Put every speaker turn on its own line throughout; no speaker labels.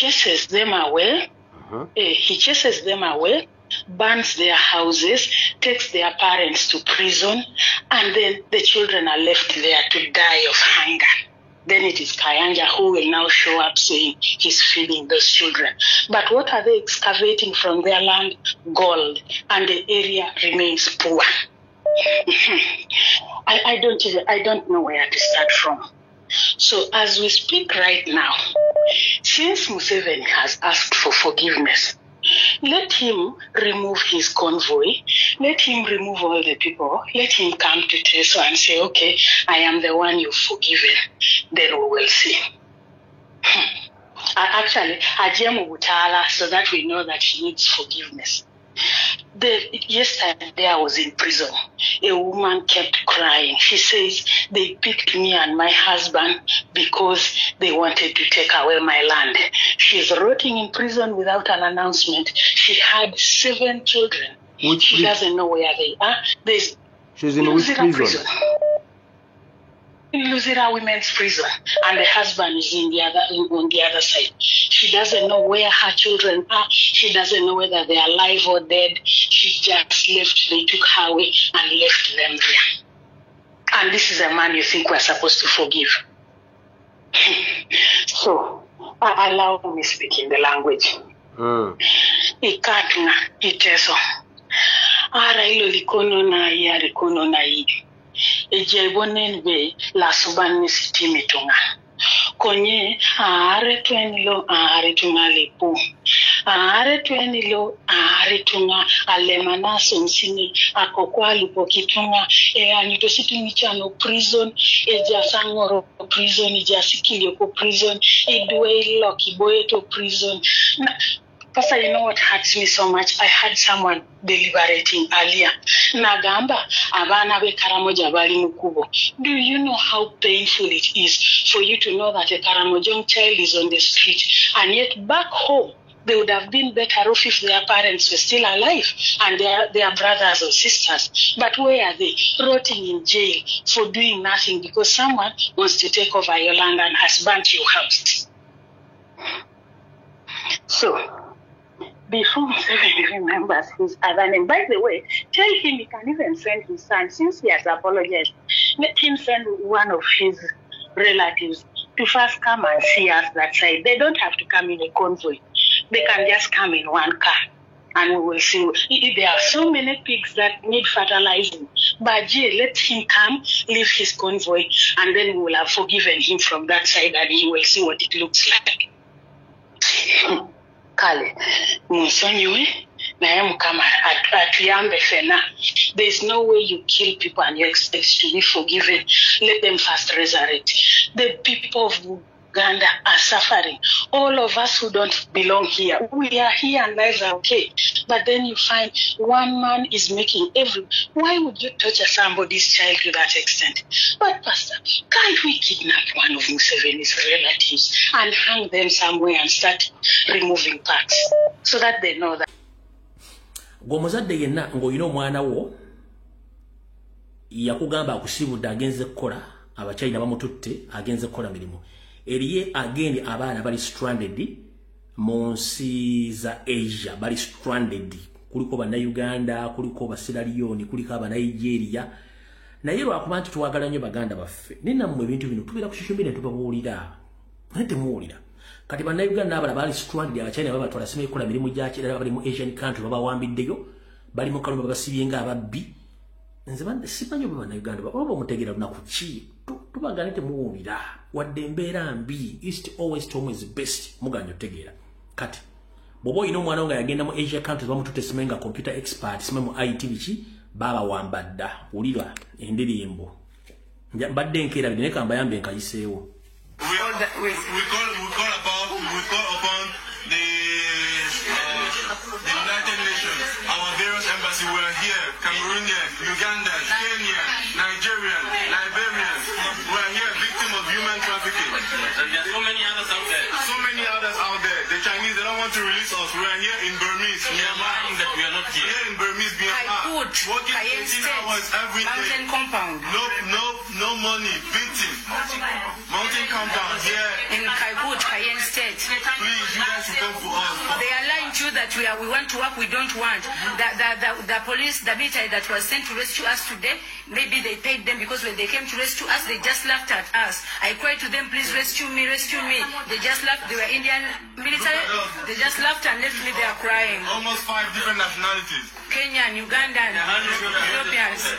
chases them away. He chases them away, burns their houses, takes their parents to prison, and then the children are left there to die of hunger. Then it is Kayanja who will now show up saying he's feeding those children. But what are they excavating from their land? Gold. And the area remains poor. I don't know where to start from. So as we speak right now, since Museveni has asked for forgiveness, let him remove his convoy, let him remove all the people, let him come to Teso and say, okay, I am the one you've forgiven. Then we will see. Actually, Ajemu Butala, so that we know that he needs forgiveness. Yesterday I was in prison. A woman kept crying. She says, they picked me and my husband because they wanted to take away my land. She's rotting in prison without an announcement. She had 7 children. She doesn't know where they are.
She's in which prison?
In Luzira Women's Prison, and the husband is on the other side. She doesn't know where her children are. She doesn't know whether they are alive or dead. She just left. They took her away and left them there. And this is a man you think we're supposed to forgive. So, allow me speak in the language. Ikatuna iteso. Ara ilo likono na iya likono na iya. Ejebonenbe la subani sitimitunga. Konye aare twenilo aare tunga lepu. Aare twenilo aare tunga alemana sonsini akokwa lipo kitunga anito sitimi chano prison sangoro prison sikili ko prison edwe loki boyeto prison. Pastor, you know what hurts me so much? I had someone deliberating earlier. Nagamba, abana be Karamoja bali mukubo. Do you know how painful it is for you to know that a Karamojong child is on the street, and yet back home they would have been better off if their parents were still alive and their brothers or sisters. But where are they? Rotting in jail for doing nothing because someone wants to take over your land and has burnt your house. So, before Museveni remembers his other name. By the way, tell him he can even send his son, since he has apologized, let him send one of his relatives to first come and see us that side. They don't have to come in a convoy. They can just come in one car and we will see. There are so many pigs that need fertilizing. But let him come, leave his convoy, and then we will have forgiven him from that side and he will see what it looks like. Kale, Musonyiwe, nae mukama atuyambe fena. There's no way you kill people and you expect to be forgiven. Let them first resurrect. The people of Uganda are suffering. All of us who don't belong here, we are here and lives are okay. But then you find one man is making why would you torture somebody's child to that extent? But Pastor, can't we kidnap one of Museveni's relatives and hang them somewhere and start removing parts so that they know that?
Gomozadde yenna ng'olina omwana wo yakugamba akusibudde agenze kukola abachina bamututte agenze kukola mirimu eriye agende abaana bali stranded mu nsi za Asia bali stranded kuliko ba Uganda kuliko ba Sierra Leone kuliko aba Nigeria naye lwakuba nti twagala nnyo baganda baffe nina mu ebintu bino tubeera ku social media tubabuulira nate muwulira kati ba Uganda abala bali stranded abachina babatwala sima ikola mirimu gya kirala bali mu Asian country babawambiddeyo bali mu kalumba babasibye nga ababbi nze bande simanyi baba Uganda baba mutegera lunaku ki tubagane temuwulira wadde embeera mbi east always to is best muganyo tegera kati bobo ino mwana nga yagenda mu Asia countries bamututte simenga computer expert simenga mu IT biki baba wambadda ulira endirimbo mbadde nkera bine kamba yambe nkayiseewo
we call upon the United Nations, our various embassies were here, Cameroonian, Ugandan, Kenyan, Nigerian, Liberian, were here, victim of human trafficking. There are so many others out there. So many others out there. The Chinese, they don't want to release us. We are here in Burmese, Myanmar. That we are not here. Here in Burmese, Myanmar. Working 18 hours every day. Mountain compound. No money, beating. Mountain compound here. In Kaibut, Cayenne State. Please, you guys
that we want to work, we don't want. The police, the military that was sent to rescue us today, maybe they paid them because when they came to rescue us, they just laughed at us. I cried to them, please rescue me, rescue me. They just laughed. They were Indian military. They just laughed and left me there crying.
Almost 5 different nationalities.
Kenyan, Ugandan,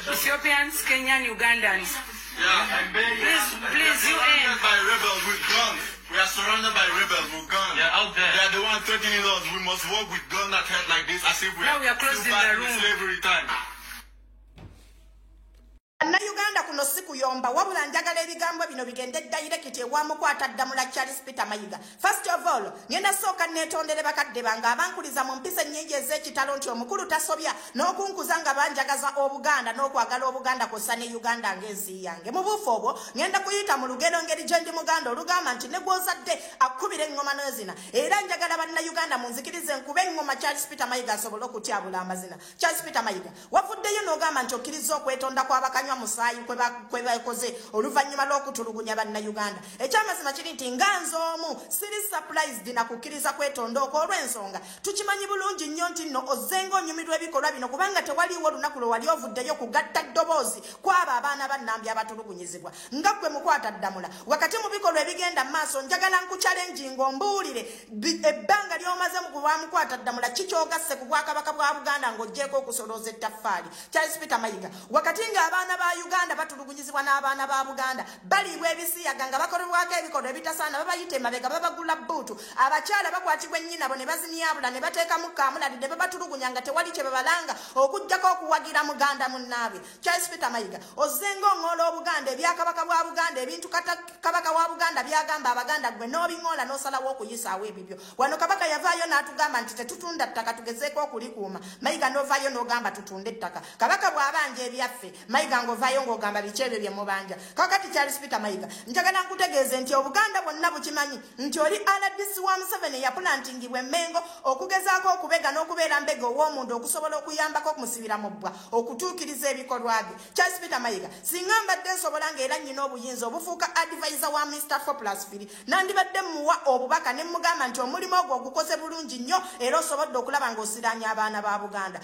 Ethiopians, Kenyan, Ugandans.
Yeah.
Please, UN.
By rebels with guns. We are surrounded by rebels with guns.
They're out there.
They are the ones threatening us. We must walk with guns that head like this as if we
are closed in the room.
Slavery time.
Na Uganda kuno siku yomba wabula njagala ebigambo bino bigende direct ewamu kwata Ddamula Charles Peter Mayiga. First of all, ngenda soka netondere bakadde banga abankuliza mu mpisa nnyingi ez'ekitalo nti omukulu tasobya n'okunkuza nga banjagaza Obuganda n'okwagala Obuganda kosa ne Uganda ng'ensi yange. Mu bufu obwo ngenda kuyita mu lugero ngeri gye ndi muganda olugamba nti ne gw'ozadde akubira eŋŋoma n'ezina. Era njagala banna Uganda munzikirize nkube eŋŋoma Charles Peter Mayiga asobole okutyabula amazina. Charles Peter Mayiga wavuddeyo n'ogamba nti okkiriza okwetonda kw'abakanywa musayi kwe bakoze oluvannyuma lw'okutulugunya banna Uganda. Ekyamazima kiri nti nganzo omu siri surprised na kukkiriza kwetonda olw'ensonga tukimanyi bulungi nnyo nti nno ozzenga onyumirwa ebikolwa bino kubanga tewaliwo olunaku lwe wali ovuddeyo kugatta ddoboozi kwabo abaana bannambi abatulugunyizibwa nga ggwe mukwata Ddamula. Wakati mu bikolwa ebigenda mu maaso njagala nkuchallenging ombuulire ebbanga ly'omaze mu kuba mukwata Ddamula kikyogasse ku Bwakabaka bwa Buganda ng'oggyeko okusolooza ettaffaali. Charles Peter Mayiga wakati ng'abaana ba Uganda batulugunyizibwa n'abaana ba Buganda baliibwa ebisiyaga nga bakolebwako ebikolwa ebitasaana babayita emabega babagula bbuutu abakyala bakwatibwa ennyinabo ne baziniyabula ne bateekamu kaamulali ne babatulugunya nga tewali kye babalanga okuggyako okuwagira muganda munnaabwe. Charles Peter Mayiga ozzenga oŋŋoola Obuganda ebyakabaka bwa Buganda ebintu kabaka wa Buganda byagamba Abaganda gwe n'obiŋoola n'osalawo okuyisaawo ebibyo. Wano kabaka yavaayo n'atugamba nti tetutunda ttaka tugezeeko okulikuuma. Mayiga n'ovaayo n'ogamba tutunde ettaka. Kabaka bw'abanja ebyaffe Mayiga ng'ovaayo ng'ogamba biki ebyo bye mubanja. Kakati Charles Peter Mayiga njagala nkutegeeze nti Obuganda bwonna bukimanyi nti oli RDC wa Museveni yapulantingibwa emmengo okugezaako okubega n'okubeera mbega ow'omuntu okusobola okuyambako okumusibira mu bbwa okutuukiriza ebikolwa bye. Charles Peter Mayiga singa mbadde nsobola ng'era nnyina obuyinza obufuuka advisor wa Mr. 4+3 nandibadde muwa obubaka ne mugamba nti omulimu ogwo ogukoze bulungi nnyo era osobodde okulaba ng'osiraanya abaana ba Buganda.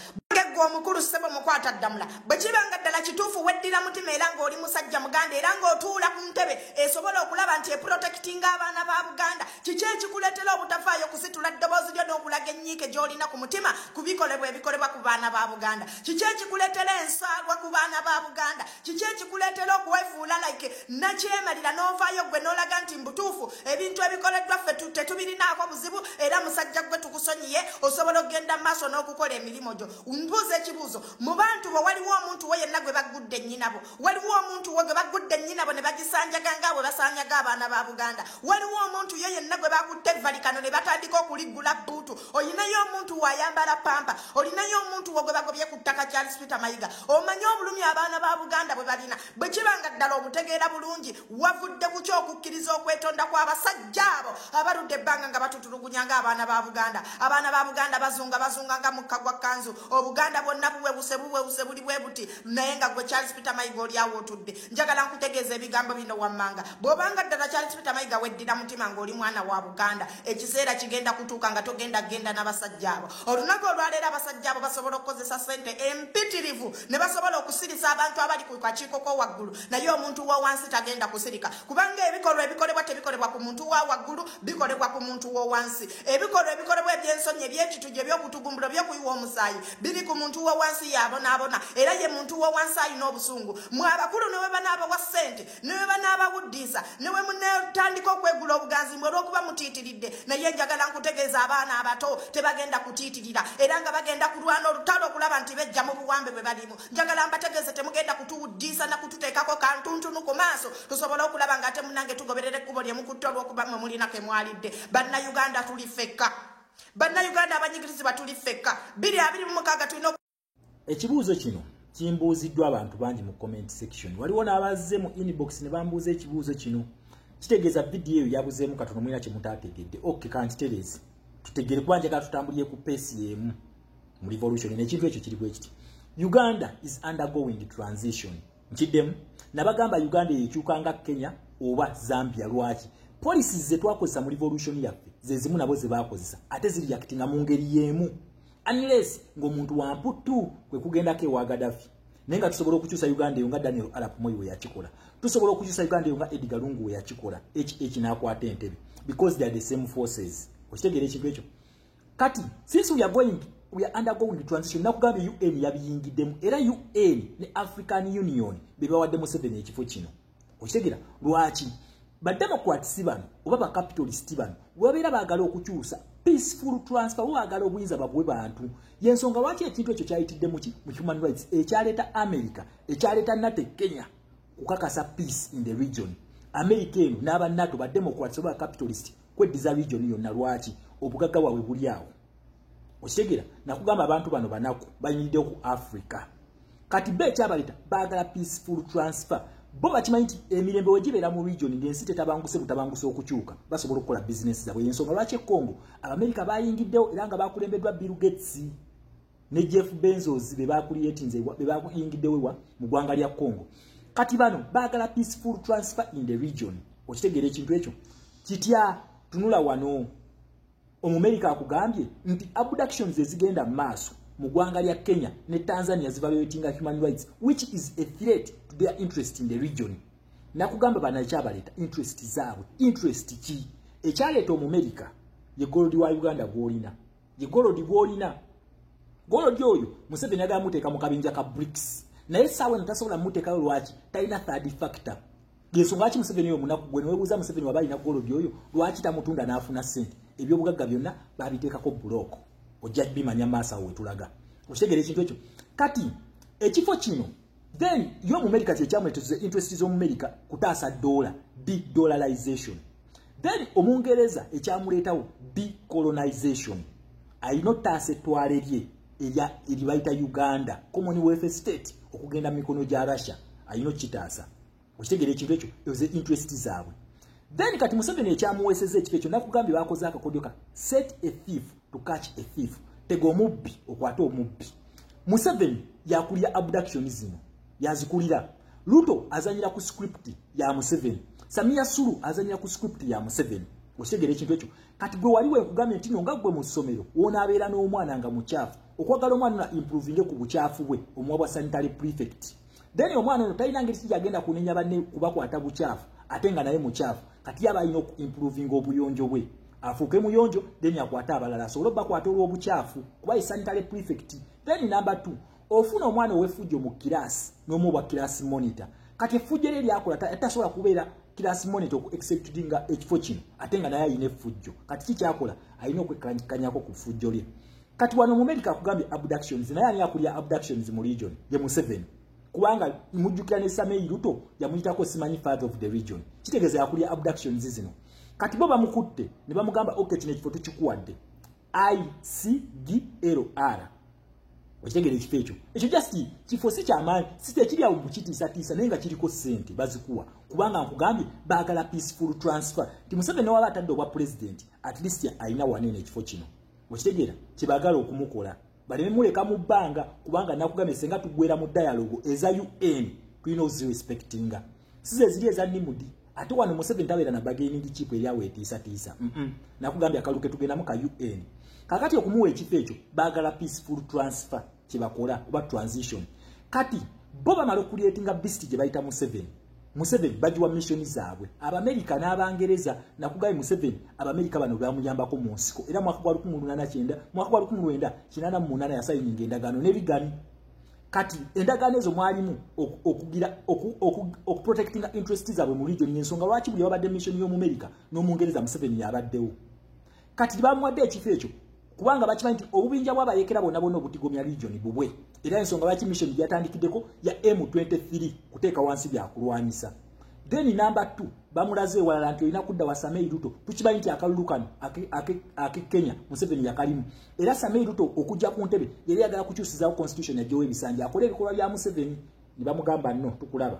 Gwe omukulu ssebo mukwata Ddamula bwe kibanga ddala kituufu weddira mutima era ng'oli musajja muganda era ng'otuula ku ntebe esobola okulaba nti eprotectinga abaana ba Buganda kiki ekikuleetera obutafaayo kusitula ddoboozi lyo n'okulaga ennyiike gy'olina ku mutima ku bikolebwa ebikolebwa ku baana ba Buganda. Kiki ekikuleetera ensaalwa ku baana ba Buganda. Kiki ekikuleetera okuwefuula like nakyemalira n'ovaayo gwe n'olaga nti mbutuufu ebintu ebikoleddwa ffe tetubirinaako buzibu era musajja gwe tukusonyiye osobola okgenda mu maaso n'okukola emirimu gyo. Mbuuza ekibuuzo mu bantu bo waliwo omuntu we yenna gwe bagudde nnyinabo waliwo omuntu we gwe bagudde nnyinabo ne bagisanjaga nga bwe basanjaga abaana ba Buganda waliwo omuntu ye yenna gwe bakutte valikano ne batandika okuliggula bbuutu olinayo omuntu wayambala pampa olinayo omuntu we gwe bagobye ku ttaka Charles Peter Mayiga omanyi obulumi abaana ba Buganda bwe balina bwe kibanga ddala obutegeera bulungi wavudde ku kyokukkiriza okwetonda kw'abasajja abo abaludde ebbanga nga batutulugunya nga abaana ba Buganda. Abaana ba Buganda bazunga nga mukka gwa kanzu Obuganda bwonna buwebuse buli bwe buti naye nga gwe Charles Peter Mayiga oli awo otudde. Njagala nkutegeeza ebigambo bino wammanga bw'obanga ddala Charles Peter Mayiga weddira mutima ng'oli mwana wa Buganda ekiseera kigenda kutuuka nga togenda genda n'abasajja abo. Olunaku olwaleero abasajja abo basobola okukozesa ssente empitirivu ne basobola okusirisa abantu abali ku kakiiko ko waggulu naye omuntu wa wansi tagenda kusirika kubanga ebikolwa ebikolebwa tebikolebwa ku muntu wa waggulu bikolebwa ku muntu wa wansi. Ebikolwa ebikolebwa eby'ensonyi eby'ekitujju eby'okutugumbula by'okuyiwa omusaayi biri ku muntu wa wansi yabonaabona era ye muntu wa wansi alina obusungu. Mwe abakulu ne we banaabawa ssente ne we banaabawuddiisa ne we munatandika okwegula obuganzi mwe olw'okuba mutiitiridde naye njagala nkutegeeza abaana abato tebagenda kutiitirira era nga bagenda kulwana olutalo okulaba nti bejja mu buwambe bwe balimu. Njagala mbategeeze temugenda kutuwuddiisa na kututeekako kantuntunu ku maaso tusobole okulaba nga ate munnange tugoberera ekkubo lye mukutte olw'okuba mwe mulina ke mwalidde. Bannayuganda tuli ffekka. Bannayuganda abanyigirizibwa tuli ffekka 2026 tulina
ekibuuzo kino kimbuuziddwa abantu bangi mu comment section. Waliwo n'abazze mu inbox ne bambuuza ekibuuzo kino kitegeeza vidiyo eyo yabuzeemu katono mwina kye mutaategedde. Okay, kantiterezi tutegere kuba njagala tutambulire ku peesi emu mu revolution n'ekintu ekyo kiri bwe kiti. Uganda is undergoing transition. Nkiddemu nabagamba Uganda ekyuka nga Kenya oba Zambia. Lwaki? policies ze twakozesa mu revolution yaffe ze zimu nabo ze bakozesa ate ziri yakitinga mu ngeri yemu unless ng'omuntu wamputu kwe kugendako ewa Gaddafi naye nga tusobola okukyusa Uganda eyo nga Daniel Arap Moi we yakikola tusobola okukyusa Uganda eyo nga Edgar Lungu we yakikola n'akwata entebe because they are the same forces okitegeera ekintu ekyo kati since we are undergoing transition nakugambye UN yabiyingiddemu era UN ne African Union bebawadde Museveni ekifo kino okitegeera lwaki bademocrats bano oba ba capitalist bano wabeera baagala okukyusa peaceful transfer waagala obuyinza babwe bantu yensonga lwaki ekintu ekyo kyayitidde mu human rights ekyaleeta America ekyaleeta NATO Kenya kukakasa peace in the region America eno n'aba NATO ba democrats oba capitalist kweddiza region yonna lwaki obugagga bwabwe buli awo okitegeera nakugamba abantu bano banaku bayimiridde ku Africa kati be ekyabaleta baagala peaceful transfer bo bakimanyi nti emirembe wegibeera mu region ng'ensi tetabanguse butabanguse okukyuka basobola okukola business zaabwe yensonga lwaki e Congo Abamerika bayingiddewo era nga bakulembeddwa Bill Gates ne Jeff Bezos be bakuyingiddewo mu ggwanga lya Congo kati bano baagala peaceful transfer in the region okitegeera ekintu ekyo kitya tunula wano Omumerika akugambye nti abductions ezigenda maaso mu ggwanga lya Kenya ne Tanzania zivaluating human rights which is a threat to their interest in the region nakugamba bana ekyabaleta interest zaabwe interest ki ekyaleeta Omumerika ye gold wa Uganda gwolina ye gold gwolina gold oyo Museveni agamba muteeka mu kabinja ka BRICS naye saawe ntasobola muteekayo lwaki talina third factor yensonga ki Museveni oyo munaku gwe newebuuza Museveni waba alina gold oyo lwaki tamutunda n'afuna ssente ebyobugagga byonna babiteekako buloko ojja bimanya maaso awo wetulaga okitegeera ekintu ekyo kati ekifo kino then yo America kyekyamuleeteza interest z'Omumerika kutaasa dola de-dollarization then Omungereza ekyamuleetawo decolonization ayina ottaasa ettwale lye eri bayita Uganda Commonwealth state okugenda mu mikono gya Russia ayina okitaasa okitegeera ekintu ekyo ezo interest zaabwe then kati Museveni ekyamuweeseza ekifo ekyo nakugambye bakoze akakodyo ka set a thief to catch a thief tego omubbi okwata omubbi Museveni yakulira abduction zino yazikulira Ruto azanyira ku script ya Museveni Samia Suluhu azanyira ku script ya Museveni okitegeera ekintu ekyo kati gwe waliwo ekugambye nti nga gwe mu ssomero wonaabeera n'omwana nga mukyafu okwagala omwana na improving ku bukyafu bwe omuwa bwa sanitary prefect then omwana ono talina ngeri kijagenda kunenya banne kubakwata bukyafu ate nga naye mukyafu kati yaba alina improving obuyonjo bwe afuuke muyonjo then akwata abalala asobole bakwata olw'obukyafu kuba ye sanitary prefect then number 2 ofuna omwana ow'effujjo mu kirasi n'omubwa kirasi monitor kati effujjo lye lyakola tasobola kubeera kirasi monitor exceptinga ekifo kino ate nga naye ayina effujjo kati kikyakola alina okwekanyako ku ffujjo lye kati wano mu America akugambye abductions naye ani akulya abductions mu region ye Museveni kubanga mujjukira ne Samei Ruto yamuyitako simanyi father of the region kitegeeza yakulya abductions zino kati bo bamukutte ne bamugamba okay kino ekifo tukikuwadde ICDLR okitegeera ekifo ekyo just kifo si kyamaanyi si tekiri awo mukitiisatiisa naye nga kiriko ssente bazikuwa kubanga nkugambye baagala peaceful transfer ti Museveni waba atadde obwa president at least ayina wanene ekifo kino okitegeera kyebaagala okumukola baleme muleka mu bbanga kubanga nakugambye senga tugwera mu dialogue eza UN tulina ozirespectinga size ziri eza nimudi ate wano Museveni tabeera na bargaining chip eri awo etiisatiisa nakugambye akaluke tugenda mu ka UN kakati okumuwa ekifo ekyo baagala peaceful transfer kyebakola oba transition kati bo bamala okuliyetinga beast gye bayita Museveni bagiwa mission zaabwe Abamerika n'Abangereza nakugambye Museveni Abamerika bano bamuyambako mu nsiko era mwaka gwa 1889 mwaka gwa 1988 yasayininga endagaano n'ebigani kati endagaano ezo mwalimu okugira okuprotectinga interest zaabwe mu region y'ensonga lwaki buli babadde mission y'Omumerika n'Omungereza Museveni yabaddewo kati bamuwadde ekifo ekyo kubanga bakimanyi nti obubinja bw'abayekera bonna obutigomya region bubwe era ensonga lwaki mission gyatandikiddeko ya M23 kuteeka wansi byakulwanyisa then number 2 bamulaze ewalala nti olina kudda wa Samei Ruto tukimanyi nti akalulu kano ake Kenya Museveni yakalimu era Samei Ruto okujja ku ntebe yali yagala kukyusizawo constitution ya Joe Bisanja akole ebikolwa bya Museveni ne bamugamba no tukulaba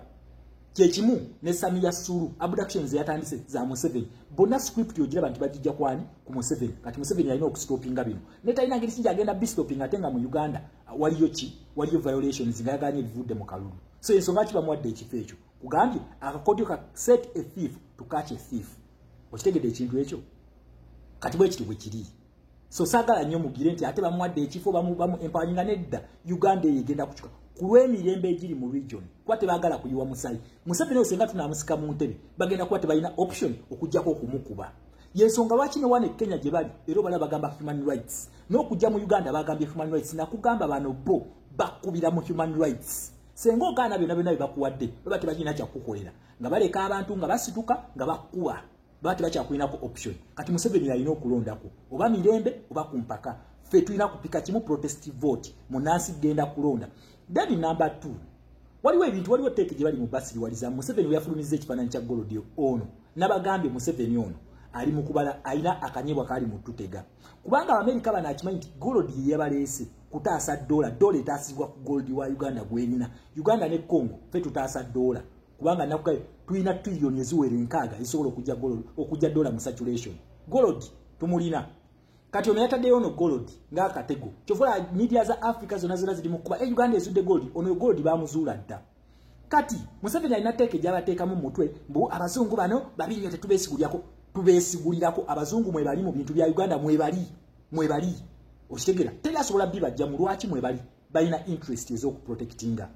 kyekimu ne Samia Suluhu abductions yatandise za Museveni bonna script yogira bantu bajijja kwani ku Museveni kati Museveni alina okustopinga bino ne talina ngeri kinja agenda bistoping atenga mu Uganda waliyo violations ngayaganye bivudde mu kalulu so ensonga ki bamuwadde ekifo ekyo kugambye akakodyo ka set a thief to catch a thief okitegedde ekintu ekyo kati bwe kitibwe kiri so sagala nnyo mugire nti ate bamuwadde ekifo bamu empoweringa nedda Uganda yegenda kuchuka kulw'emirembe egiri mu region kuba tebaagala kuyiwa Museveni. Museveni osenga tunamusika mu ntebe bagenda kuba tebalina option okujjako okumukuba. Yensonga lwaki ne wane Kenya gye bali era bala bagamba human rights n'okujja mu Uganda bagambye human rights nakugamba bano bo bakubira mu human rights. Senga ogaana byonna bakuwadde baba tebakirina kyakukolera nga baleka abantu nga basituka nga bakuwa baba tebakyakulinako option. Kati Museveni alina okulondako oba mirembe oba kumpaka ffe tulina kupika kimu protest vote munansi genda kulonda. Then number 2 waliwo ebintu waliwo teke gye bali mu basiri waliza Museveni yafulumizza ekifaananyi kya Golodi ono nabagambye Museveni ono ali mu kubala alina akanyebwa kali mu tutega kubanga Amerika bana akimanyi nti Golodi yabaleese kutaasa dola etaasibwa ku gold wa Uganda gwelina Uganda ne Congo fe tutaasa dola kubanga nakukayo tulina trillion eziwera enkaaga ezisobola okujja dola mu saturation. Golodi tumulina kati ono yataddeyo ono Golodi ng'akatego kyovula media za Africa zonna ziri mu kuba Uganda ezudde Golodi ono Golodi bamuzuula dda. Kati Museveni alina teeke gy'abateekamu mu mutwe mbu abazungu bano babinyo tubeesigulirako abazungu mwebali mu bintu bya Uganda mwebali okitegera terasobola bibajja mu lwaki mwebali balina interest ez'okuprotectinga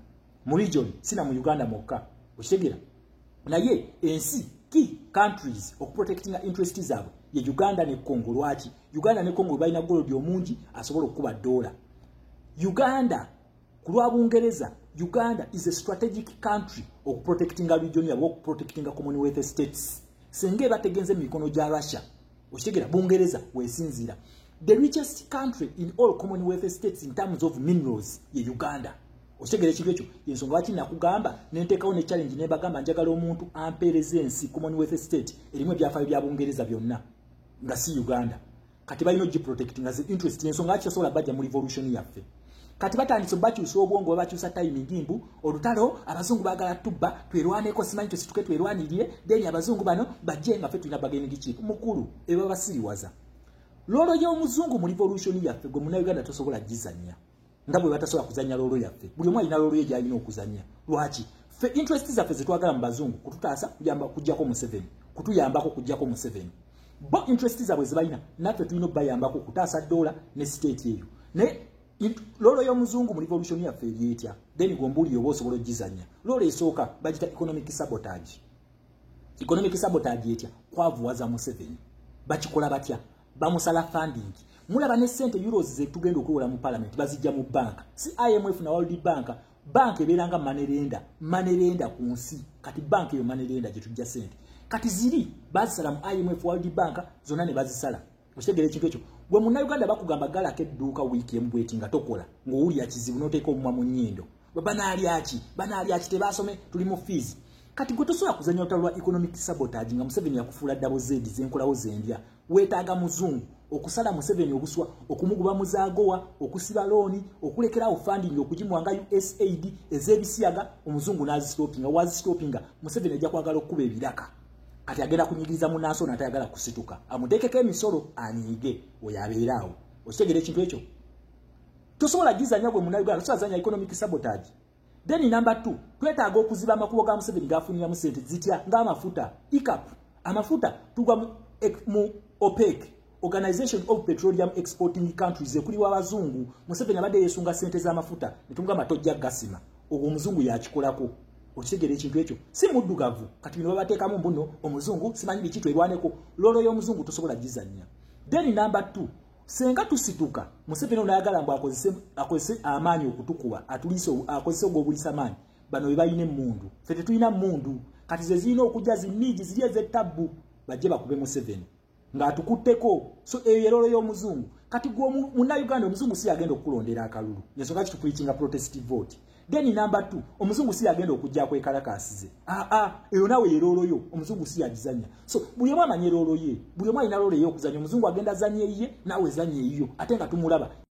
mu region sina mu Uganda mokka okitegera naye ensi key countries okuprotectinga interest zaabwe ye Uganda ne Congo. Lwaki Uganda ne Congo balina Golodi omungi asobola okuba dola. Uganda kulwa Bungereza Uganda is a strategic country okuprotectinga region yabo okuprotectinga Commonwealth states. Senge bategenze mikono gya Russia okitegera Bungereza wesinzira. The richest country in all Commonwealth states in terms of minerals ye Uganda. Okitegera ekintu ekyo yensonga lwaki nakugamba nenteekawo ne challenge ne bagamba njagala omuntu ampeereza ensi Commonwealth state erimu ebyafaayo bya Bungereza byonna nga si Uganda. Kati balina ogiprotecting as interest yensonga lwaki tasobola bajja mu revolution yaffe. Kati batandise bakyusa obwongo bakyusa timing mbu olutalo abazungu bagala tubba twerwaneko simanyi tosituke twerwanirire then abazungu bano bajje nga ffe tulina bargaining chip mukulu eba basiriwaza. Lolo y'omuzungu mu revolution yaffe gwe muna Uganda tosobola gizanya nga bwe batasobola kuzanya lolo yaffe buli omu alina lolo ye gy'alina okuzanya. Lwaki ffe interest zaffe zetwagala mu bazungu kututaasa kuyamba kujjako Museveni kutuyambako kujjako Museveni bo interest zaabwe zebalina naffe tulina bayambako kutaasa dola ne state eyo ne lolo y'omuzungu mu revolution yaffe eryetya then gombuli yobo osobola ogizanya. Lolo esooka bagita economic sabotage. Economic sabotage etya kwavuwaza Museveni bakikola batya bamusala funding mulaba ne sente euros zetugenda okuwola mu parliament bazijja mu bank si IMF na World Bank ebeeranga manerenda ku nsi kati bank eyo manerenda gye tujja sente kati ziri bazisala mu IMF World Bank zonna ne bazisala. Okitegera ekintu ekyo gwe muna Uganda bakugamba galako edduuka wiiki emu bweti nga tokola ng'owulira kizibu n'oteeka omumwa mu nnyindo banaalyaki tebasome tuli mu fees. Kati gwe tosobola kuzanya olutalo lwa economic sabotage nga Museveni yakufuula ddabo zeedi zenkolawo zendya weetaaga muzungu okusala Museveni obuswa okumuguba muzaagowa okusiba looni okulekerawo funding okugimuwanga USAID ez'ebisiyaga omuzungu n'azistopinga wazistopinga Museveni ajja kwagala okukuba ebiraka kati agenda kunyigiriza munansi ono atayagala kusituka amuteekeko emisolo anyiige oyo abeeraawo. Okitegera ekintu ekyo tosobola gizanya gwe muna Uganda tosobola zanya economic sabotage. Then number 2 twetaaga okuziba amakubo ga Museveni gafuniramu sente zitya ng'amafuta ICAP amafuta tugwa mu OPEC Organization of Petroleum Exporting Countries ekuliwa abazungu. Museveni abadde yeesunga sente z'amafuta netunga matojja gasima ogwo omuzungu yakikolako. Okitegera ekintu ekyo si muddugavu kati bino babateekamu mbuno omuzungu simanyi biki twerwaneko lolo y'omuzungu tosobola gizanya. Then number 2 senga tusituka Museveni onayagala mbu akozese amaanyi okutukuba atuliso akozese ogw'obulisa amaanyi bano we balina emmundu ffe tetulina mmundu kati ze zirina okujja zinnigi ziri ez'ettabbu bajje bakube Museveni ng'atukutteko so eyo yerolo y'omuzungu kati gwe muna Uganda omuzungu si yagenda okukulondera akalulu yensonga kitupulikinga protest vote. Then number 2 omuzungu si yagenda okujja kwekalakaasize eyo nawe yerolo yo omuzungu si yagizanya. So buli omu amanye erolo ye buli omu alina lolo ye okuzanya omuzungu agenda zanye ye nawe zanye eyo ate nga tumulaba